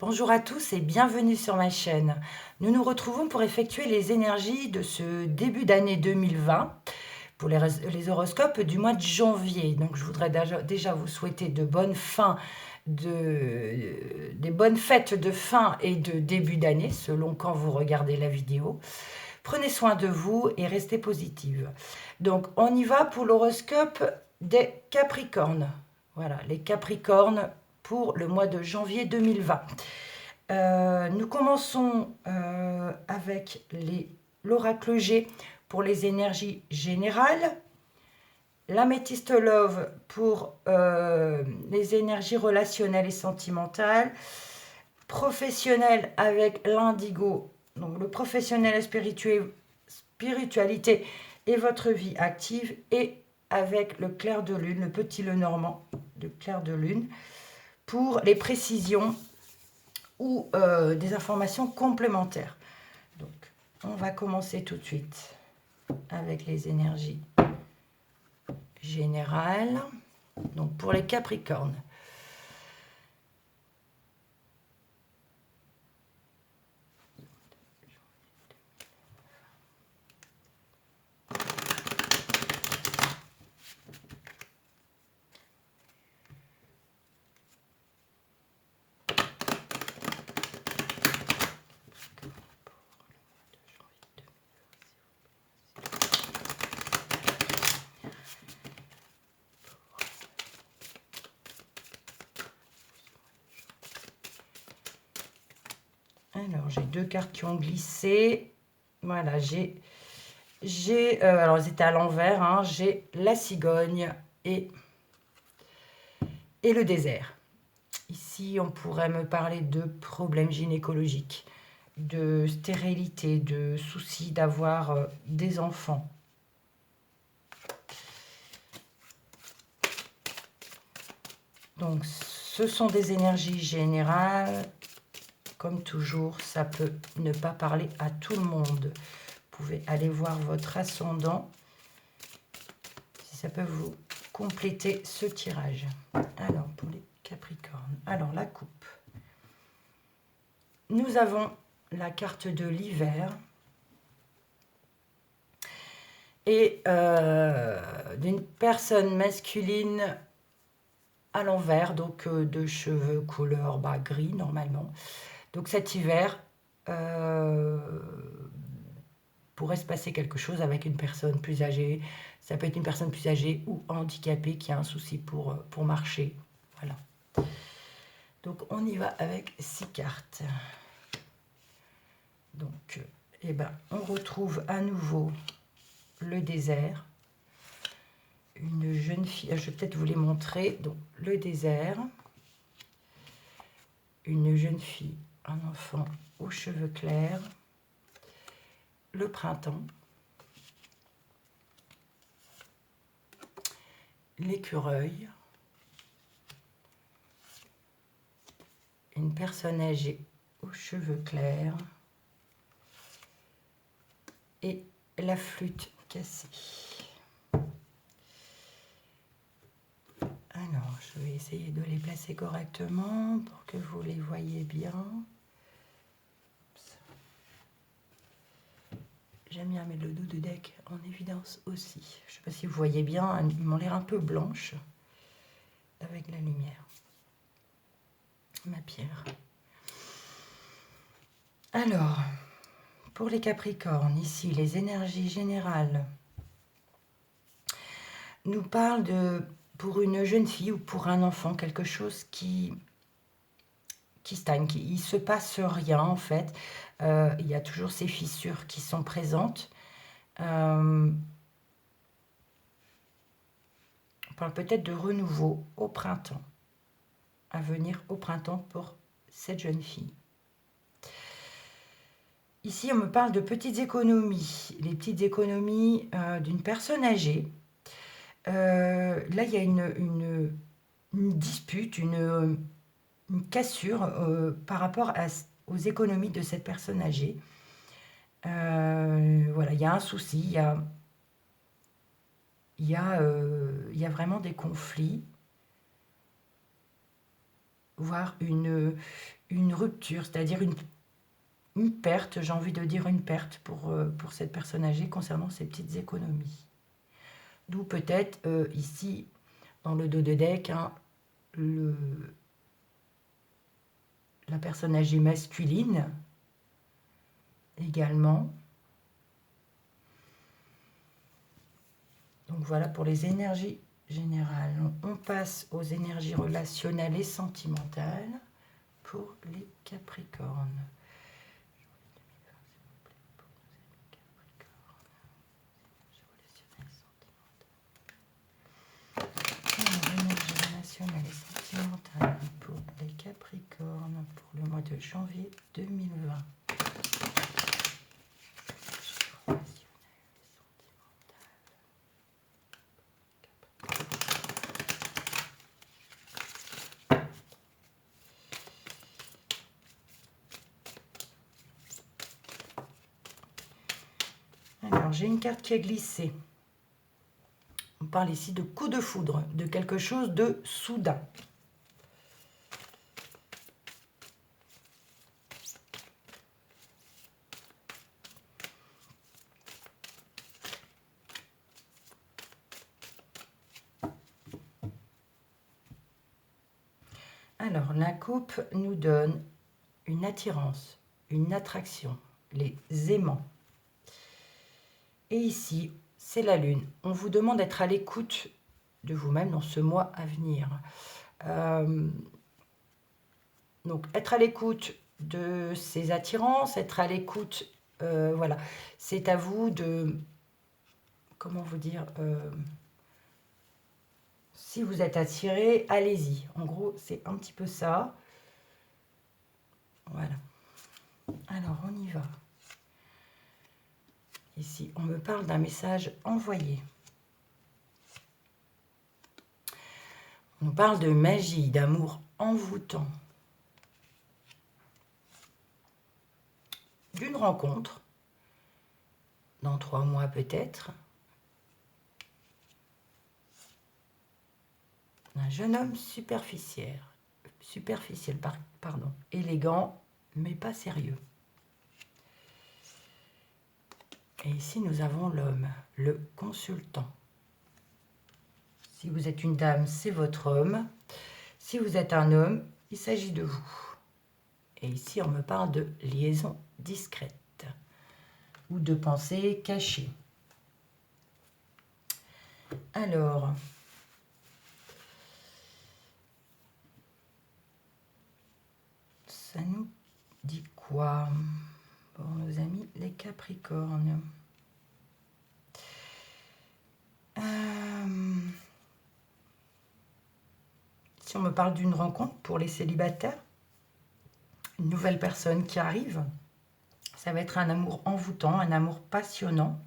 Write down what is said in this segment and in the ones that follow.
Bonjour à tous et bienvenue sur ma chaîne. Nous nous retrouvons pour effectuer les énergies de ce début d'année 2020 pour les horoscopes du mois de janvier. Donc je voudrais déjà vous souhaiter des bonnes fêtes de fin et de début d'année selon quand vous regardez la vidéo. Prenez soin de vous et restez positive. Donc on y va pour l'horoscope des Capricornes. Voilà, les Capricornes pour le mois de janvier 2020. Nous commençons avec l'oracle G pour les énergies générales, l'améthyste Love pour les énergies relationnelles et sentimentales, professionnelles avec l'indigo, donc le professionnel et spiritualité et votre vie active, et avec le clair de lune, le petit le normand, le clair de lune, pour les précisions ou des informations complémentaires. Donc, on va commencer tout de suite avec les énergies générales. Donc, pour les Capricornes. Alors, j'ai deux cartes qui ont glissé. Voilà, alors, elles étaient à l'envers. Hein, j'ai la cigogne et le désert. Ici, on pourrait me parler de problèmes gynécologiques, de stérilité, de soucis d'avoir des enfants. Donc, ce sont des énergies générales. Comme toujours, ça peut ne pas parler à tout le monde. Vous pouvez aller voir votre ascendant si ça peut vous compléter ce tirage. Alors, pour les Capricornes. Alors, la coupe. Nous avons la carte de l'hiver et d'une personne masculine à l'envers, donc de cheveux couleur gris normalement. Donc cet hiver, pourrait se passer quelque chose avec une personne plus âgée. Ça peut être une personne plus âgée ou handicapée qui a un souci pour marcher. Voilà. Donc on y va avec 6 cartes. Donc, on retrouve à nouveau le désert. Une jeune fille, je vais peut-être vous les montrer. Donc le désert. Une jeune fille, un enfant aux cheveux clairs. Le printemps. L'écureuil. Une personne âgée aux cheveux clairs. Et la flûte cassée. Alors, je vais essayer de les placer correctement pour que vous les voyez bien. J'aime bien mettre le dos de deck en évidence aussi. Je ne sais pas si vous voyez bien, ils m'ont l'air un peu blanches avec la lumière. Ma pierre. Alors, pour les Capricornes, ici, les énergies générales nous parlent pour une jeune fille ou pour un enfant, quelque chose qui stagne, il ne se passe rien en fait. Il y a toujours ces fissures qui sont présentes. On parle peut-être de renouveau au printemps, à venir au printemps pour cette jeune fille. Ici, on me parle de petites économies, les petites économies d'une personne âgée. Là, il y a une dispute, une cassure par rapport aux économies de cette personne âgée. Voilà, il y a un souci, il y a vraiment des conflits. voire une rupture, c'est-à-dire une perte, j'ai envie de dire une perte pour cette personne âgée concernant ses petites économies. D'où peut-être ici, dans le dos de deck, hein, la personne âgée masculine également. Donc voilà pour les énergies générales. On passe aux énergies relationnelles et sentimentales pour les Capricornes. Énergie relationnelle et sentimentale pour les Capricornes pour le mois de janvier 2020. Alors, j'ai une carte qui est glissée. On parle ici de coup de foudre, de quelque chose de soudain. Alors, la coupe nous donne une attirance, une attraction, les aimants. Et ici, c'est la lune. On vous demande d'être à l'écoute de vous-même dans ce mois à venir. Donc, être à l'écoute de ces attirances, être à l'écoute, voilà. C'est à vous de, comment vous dire, si vous êtes attiré, allez-y. En gros, c'est un petit peu ça. Voilà. Alors, on y va. Ici, on me parle d'un message envoyé. On parle de magie, d'amour envoûtant. D'une rencontre, dans 3 mois peut-être. Un jeune homme superficiel, pardon, élégant, mais pas sérieux. Et ici, nous avons l'homme, le consultant. Si vous êtes une dame, c'est votre homme. Si vous êtes un homme, il s'agit de vous. Et ici, on me parle de liaison discrète ou de pensée cachée. Alors, ça nous dit quoi pour nos amis les Capricornes? Si on me parle d'une rencontre pour les célibataires, une nouvelle personne qui arrive, ça va être un amour envoûtant, un amour passionnant.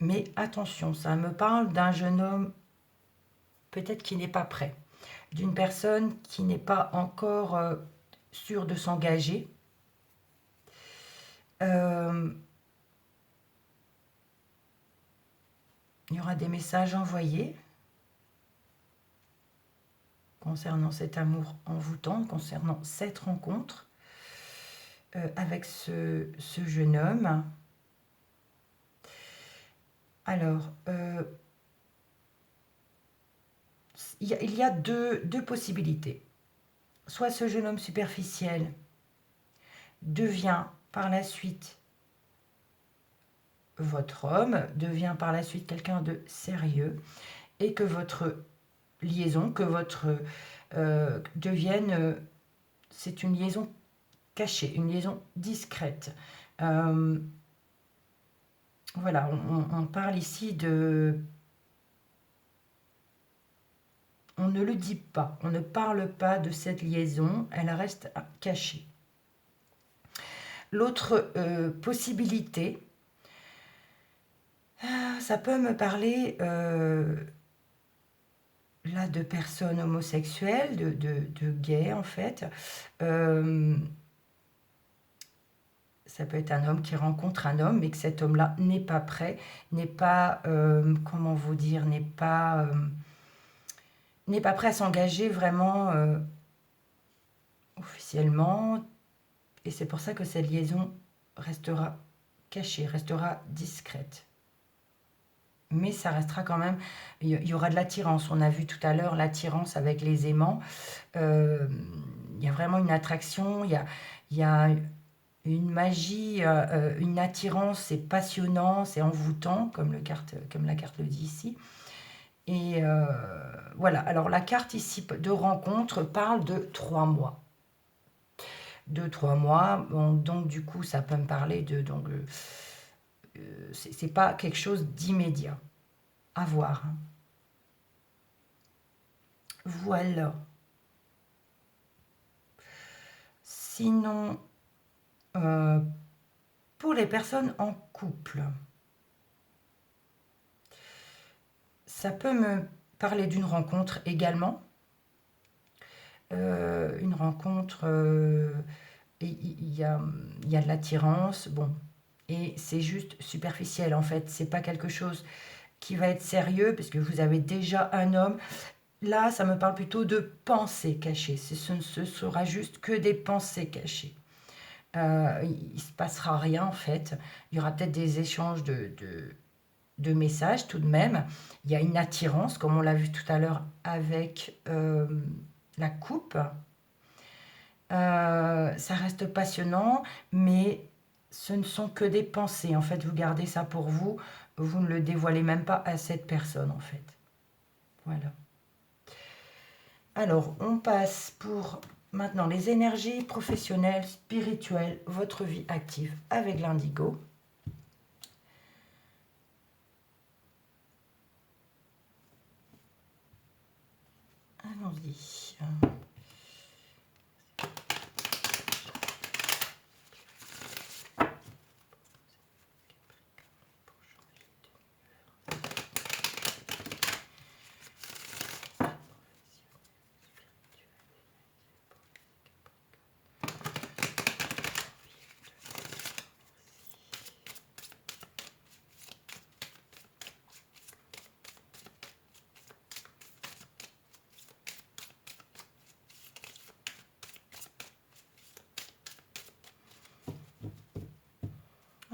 Mais attention, ça me parle d'un jeune homme peut-être qui n'est pas prêt, d'une personne qui n'est pas encore sûre de s'engager. Il y aura des messages envoyés concernant cet amour envoûtant, concernant cette rencontre avec ce jeune homme. Alors, il y a deux possibilités. Soit ce jeune homme superficiel devient par la suite votre homme, devient par la suite quelqu'un de sérieux, et que votre liaison, que votre devienne, c'est une liaison cachée, une liaison discrète. Voilà, on parle ici de... On ne le dit pas, on ne parle pas de cette liaison, elle reste cachée. L'autre possibilité, ça peut me parler là de personnes homosexuelles, de gays en fait. Ça peut être un homme qui rencontre un homme, mais que cet homme-là n'est pas prêt, n'est pas, comment vous dire, n'est pas prêt à s'engager vraiment officiellement. Et c'est pour ça que cette liaison restera cachée, restera discrète. Mais ça restera quand même, il y aura de l'attirance. On a vu tout à l'heure l'attirance avec les aimants. Il y a vraiment une attraction, il y a une magie, une attirance, c'est passionnant, c'est envoûtant, comme la carte le dit ici. Et voilà, alors la carte ici de rencontre parle de 3 mois. De 3 mois, bon, donc du coup ça peut me parler de... Donc, c'est pas quelque chose d'immédiat. À voir. Voilà. Sinon, pour les personnes en couple, ça peut me parler d'une rencontre également. Une rencontre, il y a de l'attirance, bon, et c'est juste superficiel en fait. C'est pas quelque chose qui va être sérieux parce que vous avez déjà un homme. Là, ça me parle plutôt de pensées cachées. Ce sera juste que des pensées cachées. Il ne se passera rien en fait. Il y aura peut-être des échanges de messages tout de même. Il y a une attirance, comme on l'a vu tout à l'heure avec la coupe. Ça reste passionnant, mais ce ne sont que des pensées. En fait, vous gardez ça pour vous. Vous ne le dévoilez même pas à cette personne en fait. Voilà. Alors, on passe pour maintenant les énergies professionnelles, spirituelles, votre vie active avec l'indigo. Allons-y.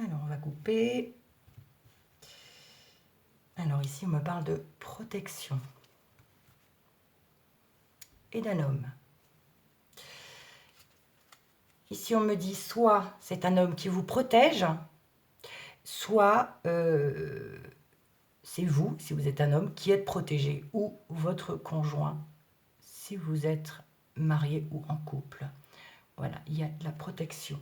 Alors, on va couper. Alors, ici, on me parle de protection et d'un homme. Ici, on me dit soit c'est un homme qui vous protège, soit c'est vous, si vous êtes un homme, qui êtes protégé, ou votre conjoint, si vous êtes marié ou en couple. Voilà, il y a de la protection.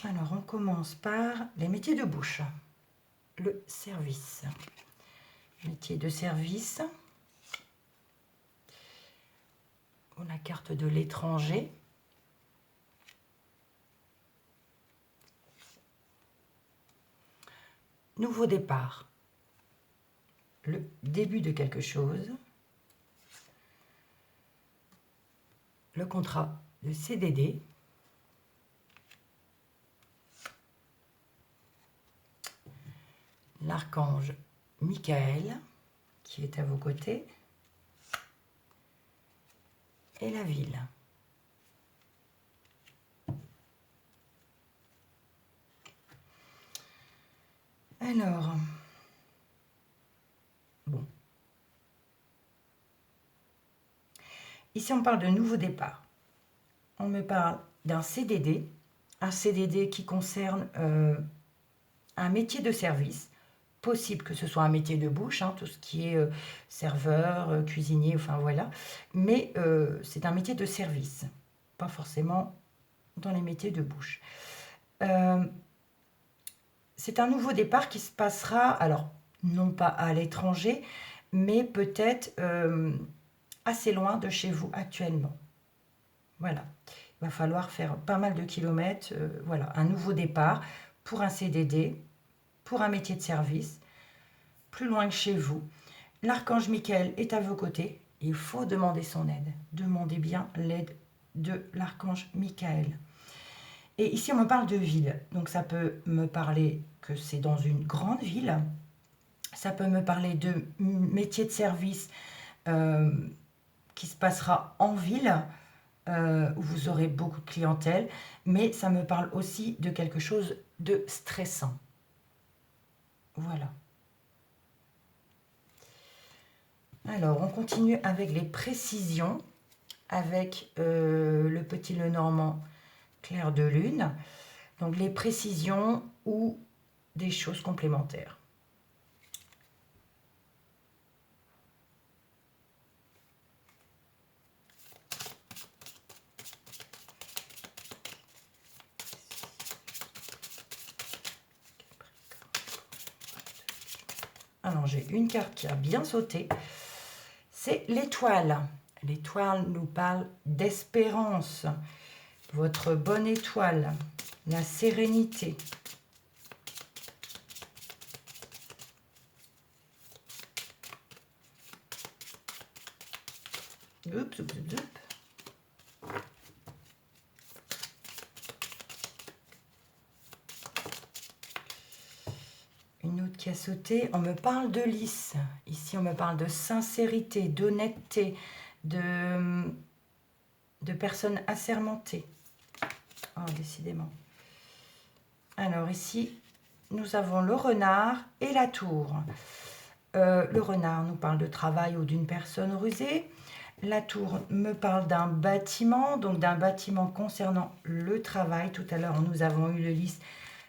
Alors, on commence par les métiers de bouche. Le service. Métier de service. On a la carte de l'étranger. Nouveau départ. Le début de quelque chose. Le contrat de CDD. L'archange Michael, qui est à vos côtés, et la ville. Alors, bon. Ici, on parle de nouveau départ. On me parle d'un CDD, un CDD qui concerne un métier de service. Possible que ce soit un métier de bouche, hein, tout ce qui est serveur, cuisinier, enfin voilà. Mais c'est un métier de service, pas forcément dans les métiers de bouche. C'est un nouveau départ qui se passera, alors non pas à l'étranger, mais peut-être assez loin de chez vous actuellement. Voilà, il va falloir faire pas mal de kilomètres. Voilà, un nouveau départ pour un CDD, pour un métier de service, plus loin que chez vous. L'archange Michael est à vos côtés. Il faut demander son aide. Demandez bien l'aide de l'archange Michael. Et ici, on me parle de ville. Donc, ça peut me parler que c'est dans une grande ville. Ça peut me parler de métier de service qui se passera en ville. où vous aurez beaucoup de clientèle, mais ça me parle aussi de quelque chose de stressant. Voilà. Alors, on continue avec les précisions, avec le petit Lenormand clair de lune. Donc, les précisions ou des choses complémentaires. Alors, j'ai une carte qui a bien sauté. C'est l'étoile. L'étoile nous parle d'espérance. Votre bonne étoile, la sérénité. Oups, oups, oups, oups. Une autre qui a sauté. On me parle de lys. Ici, on me parle de sincérité, d'honnêteté, de personnes assermentées. Oh, décidément. Alors ici, nous avons le renard et la tour. Le renard nous parle de travail ou d'une personne rusée. La tour me parle d'un bâtiment, donc d'un bâtiment concernant le travail. Tout à l'heure, nous avons eu le lys.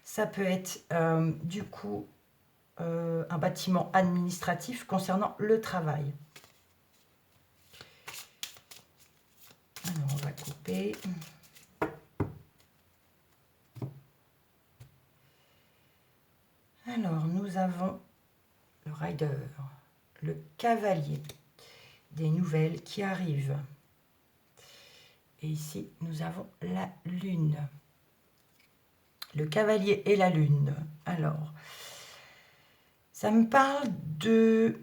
Ça peut être du coup un bâtiment administratif concernant le travail. Alors, on va couper. Alors, nous avons le rider, le cavalier, des nouvelles qui arrivent. Et ici, nous avons la lune. Le cavalier et la lune. Alors, ça me parle de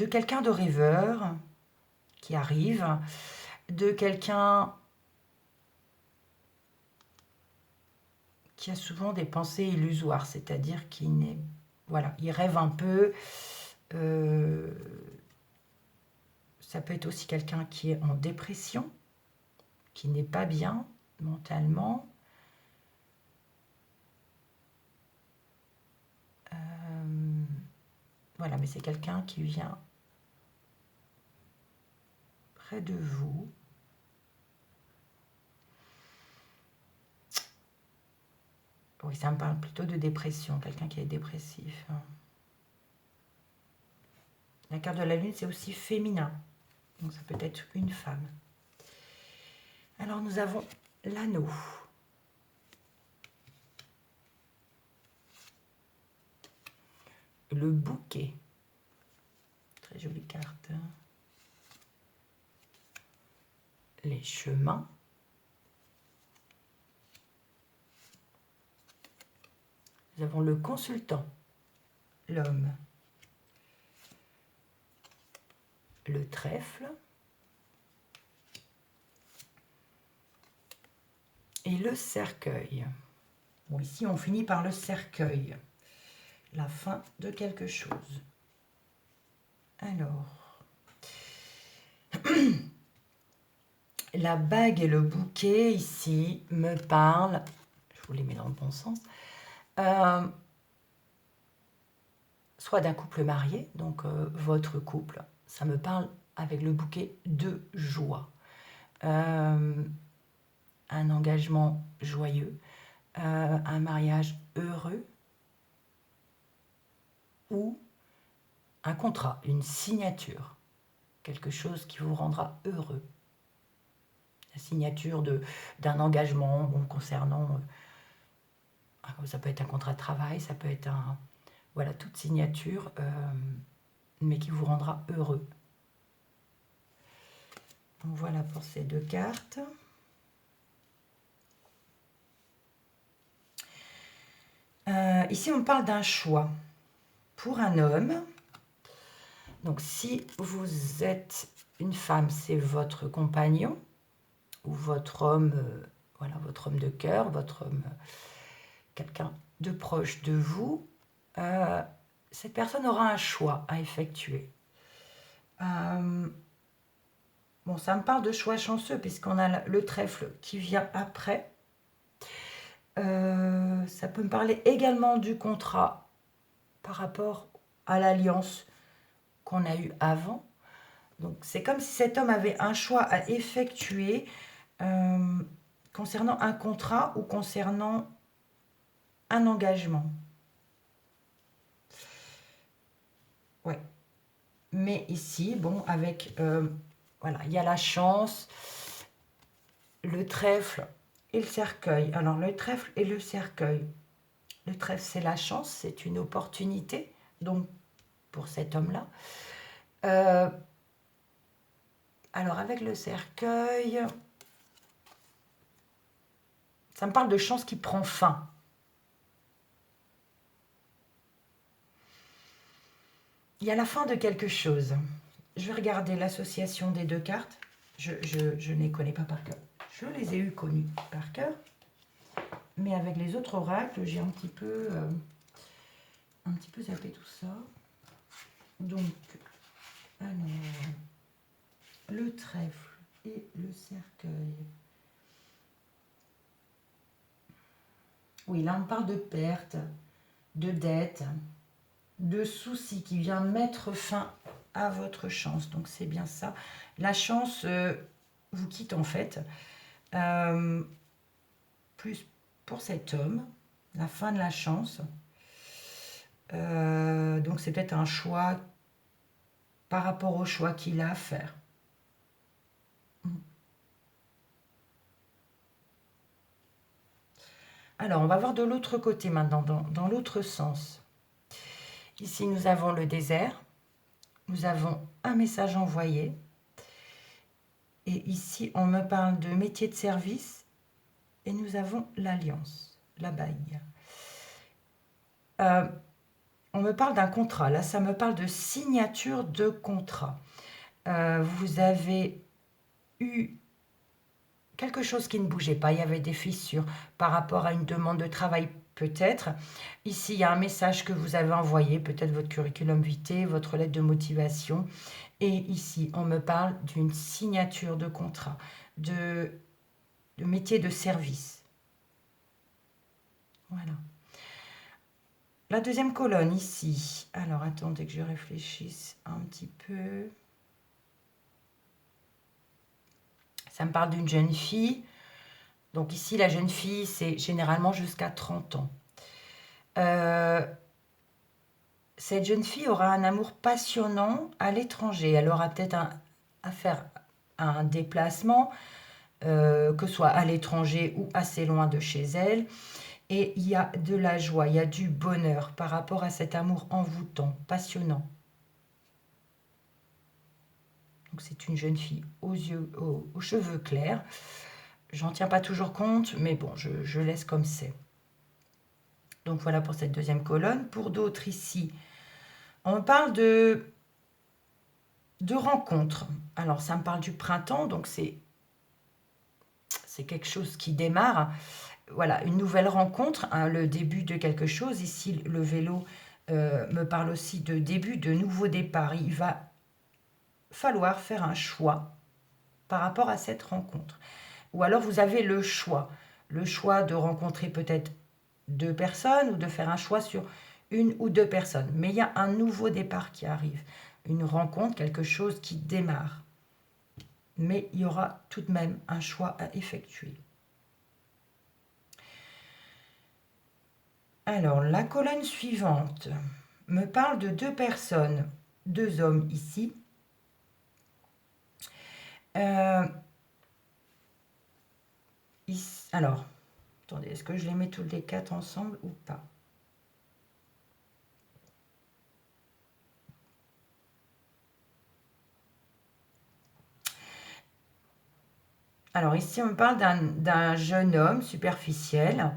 quelqu'un de rêveur qui arrive, de quelqu'un qui a souvent des pensées illusoires, c'est-à-dire qui n'est... Voilà, il rêve un peu. Ça peut être aussi quelqu'un qui est en dépression, qui n'est pas bien mentalement. Voilà, mais c'est quelqu'un qui vient près de vous. Oui, ça me parle plutôt de dépression, quelqu'un qui est dépressif. La carte de la lune, c'est aussi féminin. Donc ça peut être une femme. Alors nous avons l'anneau. Le bouquet. Très jolie carte. Les chemins. Nous avons le consultant, l'homme. Le trèfle. Et le cercueil. Bon, ici, on finit par le cercueil. La fin de quelque chose. Alors, la bague et le bouquet, ici, me parlent, je vous les mets dans le bon sens, soit d'un couple marié, donc votre couple, ça me parle avec le bouquet de joie. Un engagement joyeux, un mariage heureux, ou un contrat, une signature, quelque chose qui vous rendra heureux. La signature d'un engagement concernant, ça peut être un contrat de travail, ça peut être voilà, toute signature, mais qui vous rendra heureux. Donc voilà pour ces deux cartes. Ici, on parle d'un choix pour un homme. Donc, si vous êtes une femme, c'est votre compagnon ou votre homme, voilà, votre homme de cœur, votre homme, quelqu'un de proche de vous. Cette personne aura un choix à effectuer. Bon, ça me parle de choix chanceux, puisqu'on a le trèfle qui vient après. Ça peut me parler également du contrat par rapport à l'alliance qu'on a eue avant. Donc, c'est comme si cet homme avait un choix à effectuer concernant un contrat ou concernant un engagement. Ouais. Mais ici, bon, avec, voilà, il y a la chance, le trèfle et le cercueil. Alors, le trèfle et le cercueil. Le trèfle, c'est la chance, c'est une opportunité, donc, pour cet homme-là. Alors, avec le cercueil, ça me parle de chance qui prend fin. Il y a la fin de quelque chose. Je vais regarder l'association des deux cartes. Je ne les connais pas par cœur. Je les ai eues connues par cœur. Mais avec les autres oracles, j'ai un petit peu zappé tout ça. Donc, alors, le trèfle et le cercueil. Oui, là on parle de perte, de dette, de soucis qui vient mettre fin à votre chance. Donc c'est bien ça. La chance vous quitte en fait. Plus pour cet homme, la fin de la chance. Donc c'est peut-être un choix par rapport au choix qu'il a à faire. Alors, on va voir de l'autre côté maintenant, dans l'autre sens. Ici, nous avons le désert. Nous avons un message envoyé. Et ici, on me parle de métier de service. Et nous avons l'alliance, la bague. On me parle d'un contrat. Là, ça me parle de signature de contrat. Vous avez eu quelque chose qui ne bougeait pas, il y avait des fissures par rapport à une demande de travail peut-être. Ici, il y a un message que vous avez envoyé, peut-être votre curriculum vitae, votre lettre de motivation. Et ici, on me parle d'une signature de contrat, de métier de service. Voilà. La deuxième colonne ici. Alors, attendez que je réfléchisse un petit peu. Ça me parle d'une jeune fille. Donc ici, la jeune fille, c'est généralement jusqu'à 30 ans. Cette jeune fille aura un amour passionnant à l'étranger. Elle aura peut-être à faire un déplacement, que ce soit à l'étranger ou assez loin de chez elle. Et il y a de la joie, il y a du bonheur par rapport à cet amour envoûtant, passionnant. Donc c'est une jeune fille aux cheveux clairs. J'en tiens pas toujours compte, mais bon, je laisse comme c'est. Donc voilà pour cette deuxième colonne. Pour d'autres ici, on parle de rencontres. Alors ça me parle du printemps, donc c'est quelque chose qui démarre. Voilà, une nouvelle rencontre, hein, le début de quelque chose. Ici, le vélo me parle aussi de début, de nouveau départ. Il va falloir faire un choix par rapport à cette rencontre. Ou alors vous avez le choix de rencontrer peut-être 2 personnes ou de faire un choix sur 1 ou 2 personnes. Mais il y a un nouveau départ qui arrive, une rencontre, quelque chose qui démarre. Mais il y aura tout de même un choix à effectuer. Alors, la colonne suivante me parle de 2 personnes, 2 hommes ici. Alors, attendez, est-ce que je les mets tous les 4 ensemble ou pas? Alors ici, on me parle d'un jeune homme superficiel.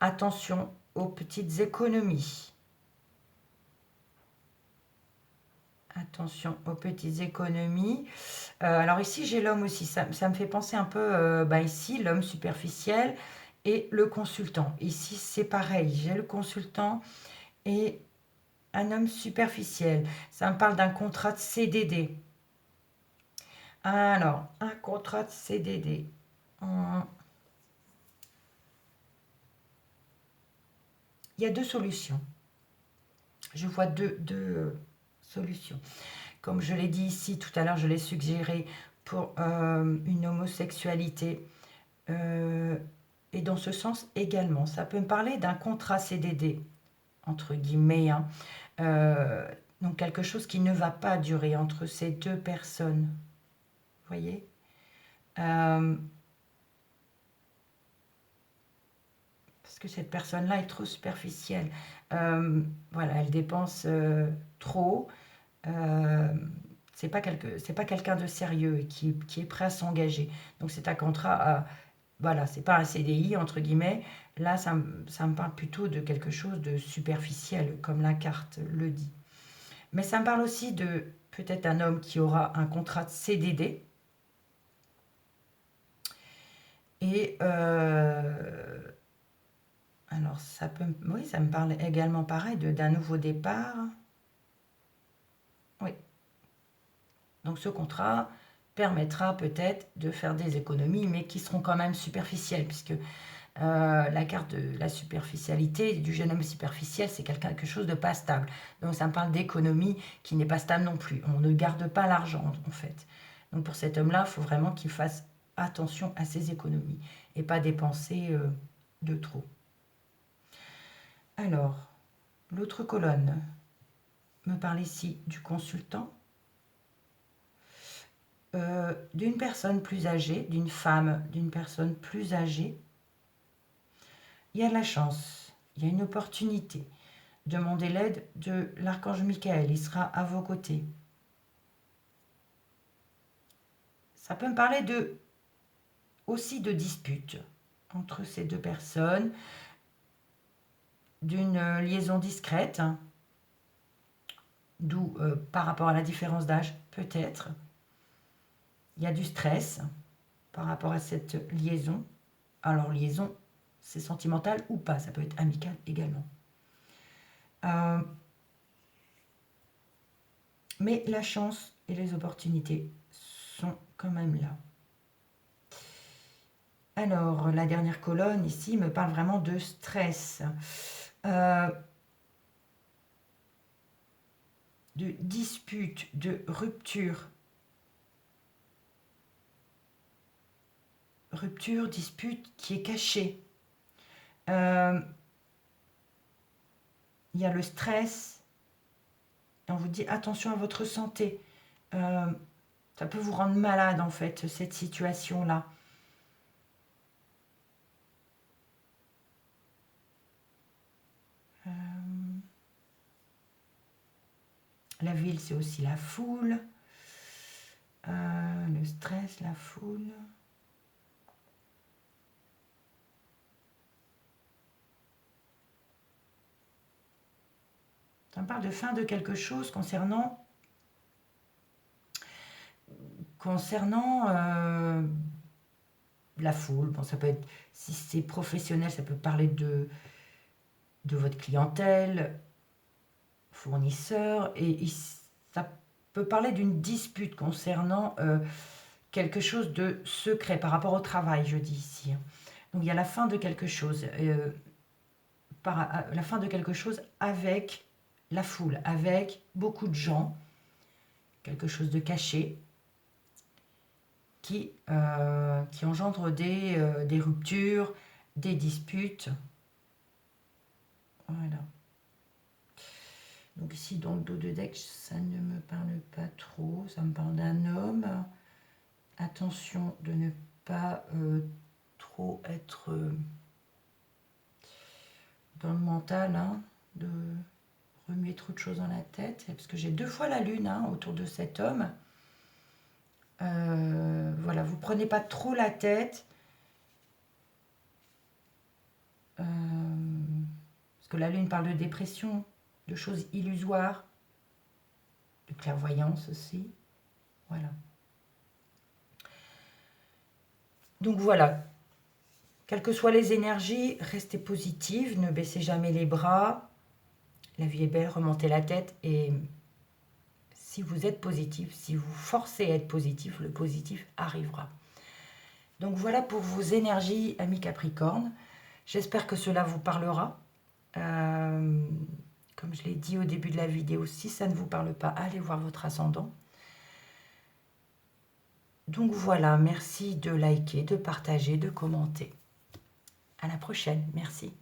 Attention aux petites économies. Attention aux petites économies. Alors ici, j'ai l'homme aussi. Ça me fait penser un peu, ici, l'homme superficiel et le consultant. Ici, c'est pareil. J'ai le consultant et un homme superficiel. Ça me parle d'un contrat de CDD. Alors, un contrat de CDD. Il y a deux solutions. Je vois deux solutions. Comme je l'ai dit ici tout à l'heure, je l'ai suggéré pour une homosexualité. Et dans ce sens également, ça peut me parler d'un contrat CDD, entre guillemets, hein. Donc quelque chose qui ne va pas durer entre ces deux personnes. Vous voyez, parce que cette personne-là est trop superficielle. Voilà, elle dépense trop. C'est pas quelqu'un de sérieux et qui est prêt à s'engager. Donc c'est un contrat voilà, c'est pas un CDI entre guillemets. Là, ça me parle plutôt de quelque chose de superficiel, comme la carte le dit. Mais ça me parle aussi de peut-être un homme qui aura un contrat de CDD. Et alors, oui, ça me parle également pareil d'un nouveau départ. Oui. Donc ce contrat permettra peut-être de faire des économies, mais qui seront quand même superficielles, puisque la carte de la superficialité, du jeune homme superficiel, c'est quelque chose de pas stable. Donc ça me parle d'économie qui n'est pas stable non plus. On ne garde pas l'argent en fait. Donc pour cet homme-là, il faut vraiment qu'il fasse attention à ses économies et pas dépenser de trop. Alors, l'autre colonne me parle ici du consultant, d'une personne plus âgée, d'une femme, d'une personne plus âgée. Il y a de la chance, il y a une opportunité. Demandez l'aide de l'archange Michael, il sera à vos côtés. Ça peut me parler aussi de disputes entre ces deux personnes, d'une liaison discrète, hein, d'où par rapport à la différence d'âge, peut-être. Il y a du stress par rapport à cette liaison. Alors liaison, c'est sentimental ou pas, ça peut être amical également. Mais la chance et les opportunités sont quand même là. Alors, la dernière colonne ici me parle vraiment de stress, de dispute, de rupture. Rupture, dispute qui est cachée. Il y a le stress. Et on vous dit attention à votre santé. Ça peut vous rendre malade en fait, cette situation-là. La ville, c'est aussi la foule. Le stress, la foule. Ça me parle de fin de quelque chose concernant la foule. Bon, ça peut être, si c'est professionnel, ça peut parler de votre clientèle, fournisseur, et ça peut parler d'une dispute concernant quelque chose de secret par rapport au travail, je dis ici. Donc il y a la fin de quelque chose, la fin de quelque chose avec la foule, avec beaucoup de gens, quelque chose de caché, qui engendre des ruptures, des disputes. Voilà. Donc ici, dans le dos de deck, ça ne me parle pas trop. Ça me parle d'un homme. Attention de ne pas trop être dans le mental, hein, de remuer trop de choses dans la tête. Parce que j'ai 2 fois la lune autour de cet homme. Voilà, vous prenez pas trop la tête. Parce que la lune parle de dépression, de choses illusoires, de clairvoyance aussi. Voilà. Donc voilà. Quelles que soient les énergies, restez positive, ne baissez jamais les bras. La vie est belle, remontez la tête et si vous êtes positif, si vous forcez à être positif, le positif arrivera. Donc voilà pour vos énergies, amis Capricorne. J'espère que cela vous parlera. Comme je l'ai dit au début de la vidéo, si ça ne vous parle pas, allez voir votre ascendant. Donc voilà, merci de liker, de partager, de commenter. À la prochaine, merci.